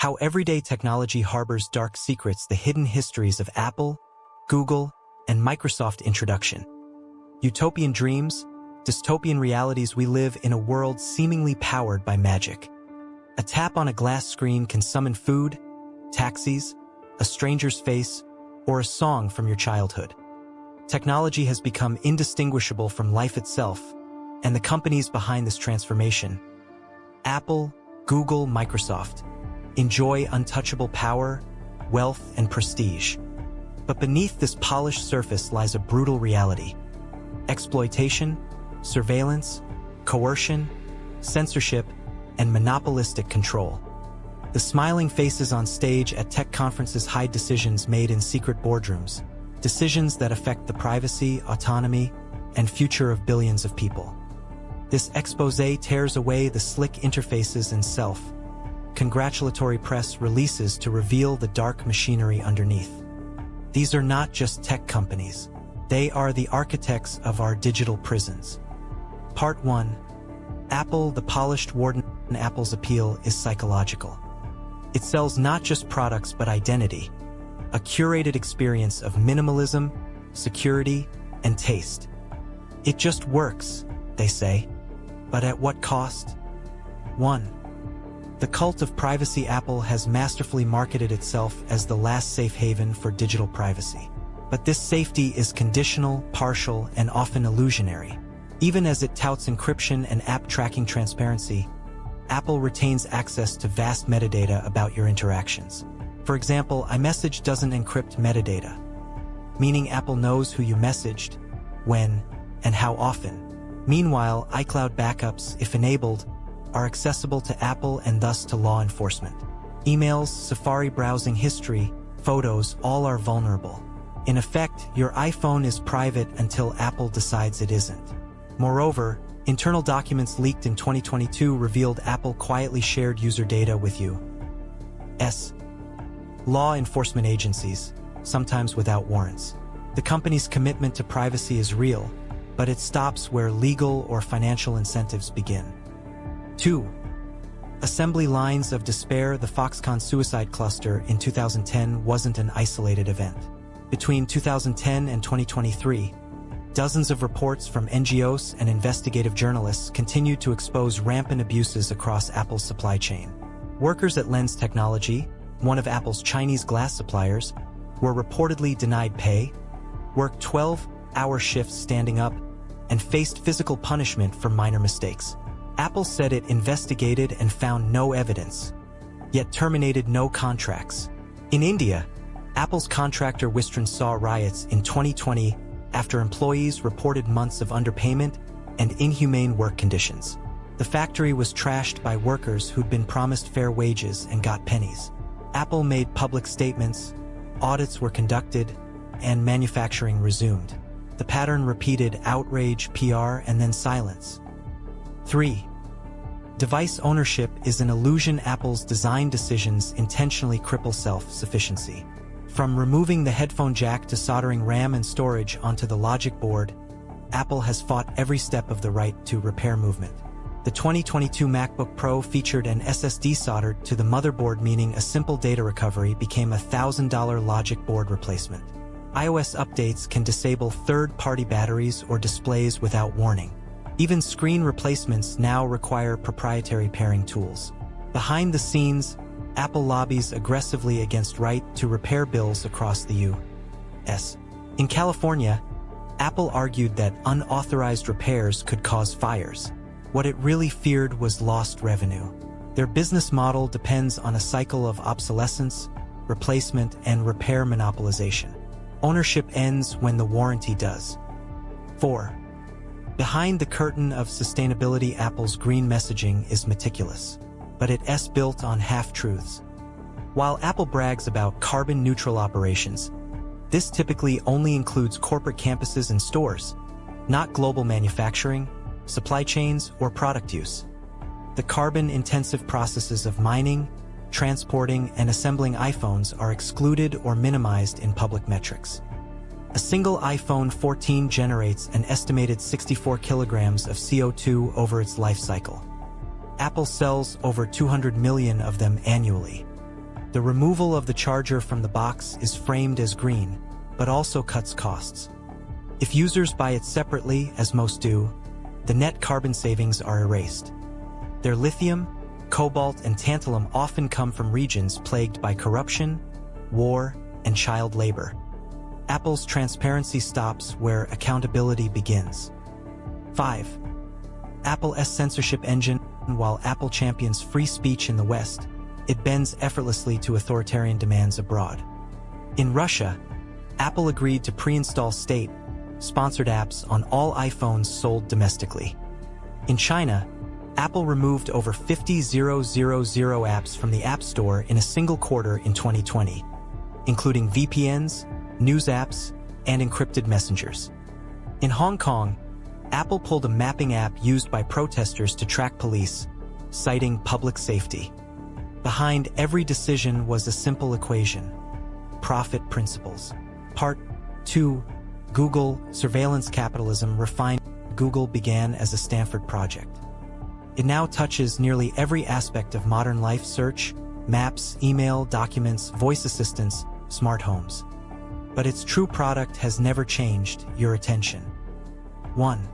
How everyday technology harbors dark secrets, the hidden histories of Apple, Google, and Microsoft introduction. Utopian dreams, dystopian realities. We live in a world seemingly powered by magic. A tap on a glass screen can summon food, taxis, a stranger's face, or a song from your childhood. Technology has become indistinguishable from life itself, and the companies behind this transformation, Apple, Google, Microsoft, enjoy untouchable power, wealth, and prestige. But beneath this polished surface lies a brutal reality: exploitation, surveillance, coercion, censorship, and monopolistic control. The smiling faces on stage at tech conferences hide decisions made in secret boardrooms, decisions that affect the privacy, autonomy, and future of billions of people. This exposé tears away the slick interfaces and self-congratulatory press releases to reveal the dark machinery underneath. These are not just tech companies. They are the architects of our digital prisons. Part 1. Apple, the polished warden. Apple's appeal is psychological. It sells not just products but identity, a curated experience of minimalism, security, and taste. It just works, they say. But at what cost? 1. The cult of privacy. Apple has masterfully marketed itself as the last safe haven for digital privacy. But this safety is conditional, partial, and often illusionary. Even as it touts encryption and app tracking transparency, Apple retains access to vast metadata about your interactions. For example, iMessage doesn't encrypt metadata, meaning Apple knows who you messaged, when, and how often. Meanwhile, iCloud backups, if enabled, are accessible to Apple and thus to law enforcement. Emails, Safari browsing history, photos, all are vulnerable. In effect, your iPhone is private until Apple decides it isn't. Moreover, internal documents leaked in 2022 revealed Apple quietly shared user data with U.S. law enforcement agencies, sometimes without warrants. The company's commitment to privacy is real, but it stops where legal or financial incentives begin. 2. Assembly lines of despair. The Foxconn suicide cluster in 2010 wasn't an isolated event. Between 2010 and 2023, dozens of reports from NGOs and investigative journalists continued to expose rampant abuses across Apple's supply chain. Workers at Lens Technology, one of Apple's Chinese glass suppliers, were reportedly denied pay, worked 12-hour shifts standing up, and faced physical punishment for minor mistakes. Apple said it investigated and found no evidence, yet terminated no contracts. In India, Apple's contractor Wistron saw riots in 2020 after employees reported months of underpayment and inhumane work conditions. The factory was trashed by workers who'd been promised fair wages and got pennies. Apple made public statements, audits were conducted, and manufacturing resumed. The pattern repeated: outrage, PR, and then silence. 3. Device ownership is an illusion. Apple's design decisions intentionally cripple self-sufficiency. From removing the headphone jack to soldering RAM and storage onto the logic board, Apple has fought every step of the right to repair movement. The 2022 MacBook Pro featured an SSD soldered to the motherboard, meaning a simple data recovery became a $1,000 logic board replacement. iOS updates can disable third-party batteries or displays without warning. Even screen replacements now require proprietary pairing tools. Behind the scenes, Apple lobbies aggressively against right to repair bills across the U.S. In California, Apple argued that unauthorized repairs could cause fires. What it really feared was lost revenue. Their business model depends on a cycle of obsolescence, replacement, and repair monopolization. Ownership ends when the warranty does. 4. Behind the curtain of sustainability, Apple's green messaging is meticulous, but it's built on half-truths. While Apple brags about carbon-neutral operations, this typically only includes corporate campuses and stores, not global manufacturing, supply chains, or product use. The carbon-intensive processes of mining, transporting, and assembling iPhones are excluded or minimized in public metrics. A single iPhone 14 generates an estimated 64 kilograms of CO2 over its life cycle. Apple sells over 200 million of them annually. The removal of the charger from the box is framed as green, but also cuts costs. If users buy it separately, as most do, the net carbon savings are erased. Their lithium, cobalt, and tantalum often come from regions plagued by corruption, war, and child labor. Apple's transparency stops where accountability begins. 5. Apple's censorship engine. While Apple champions free speech in the West, it bends effortlessly to authoritarian demands abroad. In Russia, Apple agreed to pre-install state-sponsored apps on all iPhones sold domestically. In China, Apple removed over 50,000 apps from the App Store in a single quarter in 2020, including VPNs, news apps, and encrypted messengers. In Hong Kong, Apple pulled a mapping app used by protesters to track police, citing public safety. Behind every decision was a simple equation: profit principles. Part 2. Google Surveillance Capitalism Refined. Google began as a Stanford project. It now touches nearly every aspect of modern life: search, maps, email, documents, voice assistants, smart homes. But its true product has never changed: your attention. 1.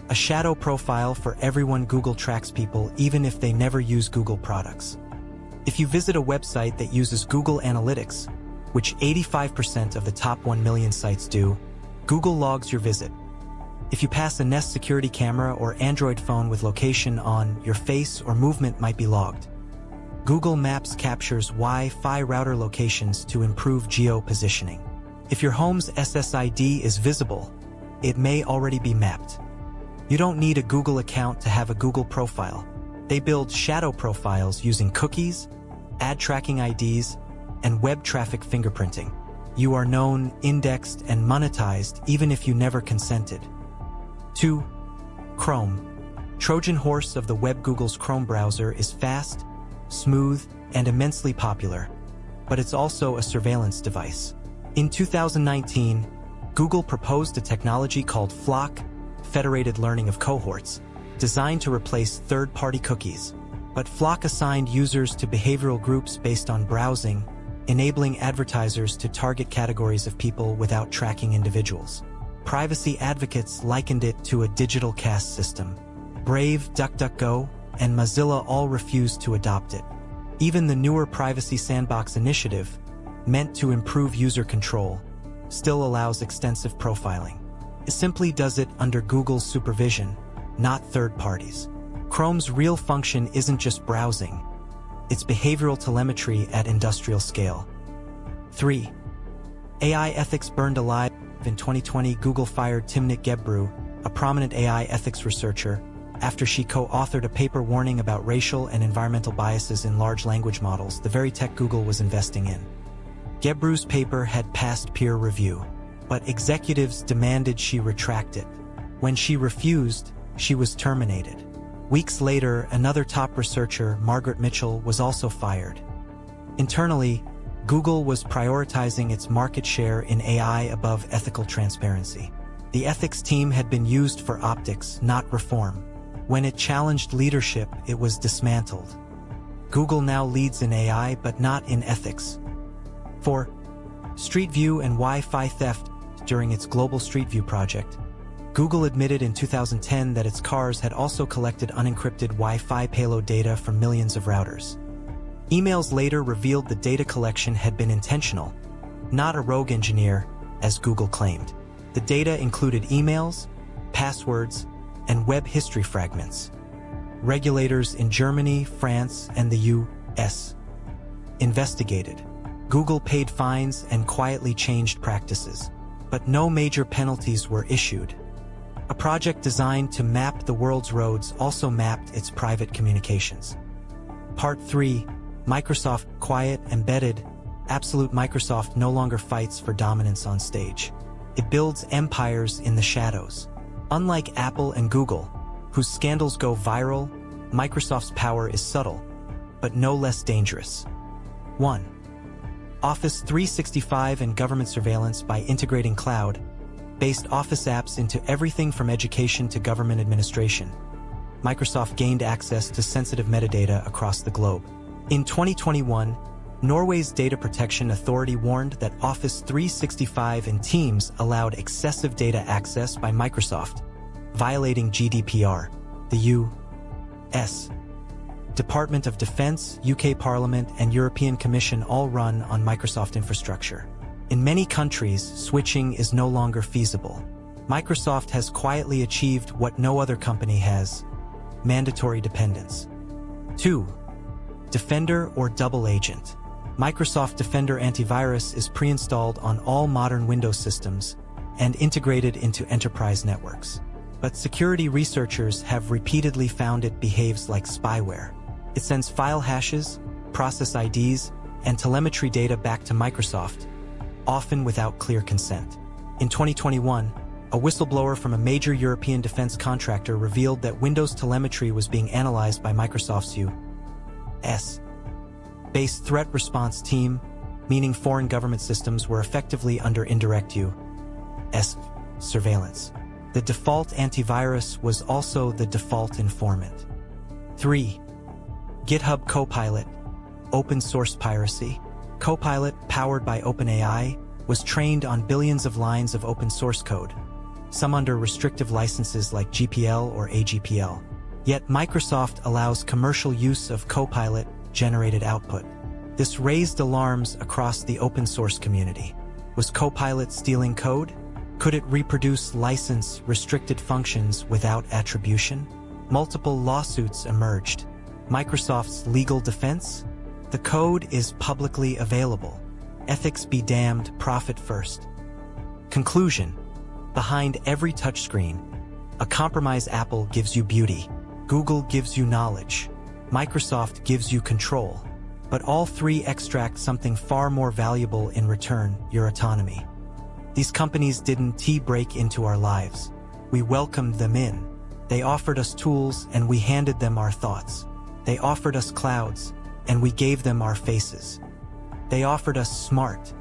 A shadow profile for everyone. Google tracks people even if they never use Google products. If you visit a website that uses Google Analytics, which 85% of the top 1 million sites do, Google logs your visit. If you pass a Nest security camera or Android phone with location on, your face or movement might be logged. Google Maps captures Wi-Fi router locations to improve geo-positioning. If your home's SSID is visible, it may already be mapped. You don't need a Google account to have a Google profile. They build shadow profiles using cookies, ad tracking IDs, and web traffic fingerprinting. You are known, indexed, and monetized even if you never consented. 2. Chrome. Trojan horse of the web. Google's Chrome browser is fast, smooth, and immensely popular, but it's also a surveillance device. In 2019, Google proposed a technology called FLoC, Federated Learning of Cohorts, designed to replace third-party cookies. But FLoC assigned users to behavioral groups based on browsing, enabling advertisers to target categories of people without tracking individuals. Privacy advocates likened it to a digital caste system. Brave, DuckDuckGo, and Mozilla all refused to adopt it. Even the newer Privacy Sandbox initiative, meant to improve user control, still allows extensive profiling. It simply does it under Google's supervision, not third parties. Chrome's real function isn't just browsing, it's behavioral telemetry at industrial scale. 3. AI ethics burned alive. In 2020, Google fired Timnit Gebru, a prominent AI ethics researcher, after she co-authored a paper warning about racial and environmental biases in large language models, the very tech Google was investing in. Gebru's paper had passed peer review, but executives demanded she retract it. When she refused, she was terminated. Weeks later, another top researcher, Margaret Mitchell, was also fired. Internally, Google was prioritizing its market share in AI above ethical transparency. The ethics team had been used for optics, not reform. When it challenged leadership, it was dismantled. Google now leads in AI, but not in ethics. 4. Street View and Wi-Fi theft. During its global Street View project, Google admitted in 2010 that its cars had also collected unencrypted Wi-Fi payload data from millions of routers. Emails later revealed the data collection had been intentional, not a rogue engineer, as Google claimed. The data included emails, passwords, and web history fragments. Regulators in Germany, France, and the U.S. investigated. Google paid fines and quietly changed practices, but no major penalties were issued. A project designed to map the world's roads also mapped its private communications. Part 3. Microsoft. Quiet, embedded, absolute. Microsoft no longer fights for dominance on stage. It builds empires in the shadows. Unlike Apple and Google, whose scandals go viral, Microsoft's power is subtle, but no less dangerous. 1. Office 365 and government surveillance. By integrating cloud-based Office apps into everything from education to government administration, Microsoft gained access to sensitive metadata across the globe. In 2021, Norway's Data Protection Authority warned that Office 365 and Teams allowed excessive data access by Microsoft, violating GDPR. The U.S. Department of Defense, UK Parliament, and European Commission all run on Microsoft infrastructure. In many countries, switching is no longer feasible. Microsoft has quietly achieved what no other company has: mandatory dependence. 2. Defender or double agent. Microsoft Defender antivirus is pre-installed on all modern Windows systems and integrated into enterprise networks. But security researchers have repeatedly found it behaves like spyware. It sends file hashes, process IDs, and telemetry data back to Microsoft, often without clear consent. In 2021, a whistleblower from a major European defense contractor revealed that Windows telemetry was being analyzed by Microsoft's U.S.-based threat response team, meaning foreign government systems were effectively under indirect U.S. surveillance. The default antivirus was also the default informant. 3. GitHub Copilot, open source piracy. Copilot, powered by OpenAI, was trained on billions of lines of open source code, some under restrictive licenses like GPL or AGPL. Yet Microsoft allows commercial use of Copilot-generated output. This raised alarms across the open source community. Was Copilot stealing code? Could it reproduce license-restricted functions without attribution? Multiple lawsuits emerged. Microsoft's legal defense? The code is publicly available. Ethics be damned, profit first. Conclusion. Behind every touchscreen, a compromised Apple gives you beauty. Google gives you knowledge. Microsoft gives you control. But all three extract something far more valuable in return: your autonomy. These companies didn't break into our lives. We welcomed them in. They offered us tools and we handed them our thoughts. They offered us clouds and we gave them our faces. They offered us smart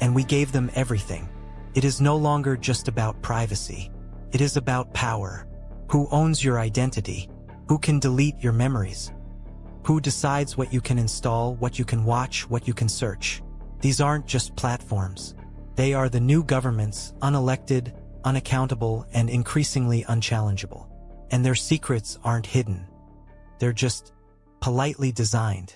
and we gave them everything. It is no longer just about privacy. It is about power. Who owns your identity? Who can delete your memories? Who decides what you can install, what you can watch, what you can search? These aren't just platforms. They are the new governments, unelected, unaccountable, and increasingly unchallengeable. And their secrets aren't hidden. They're just politely designed.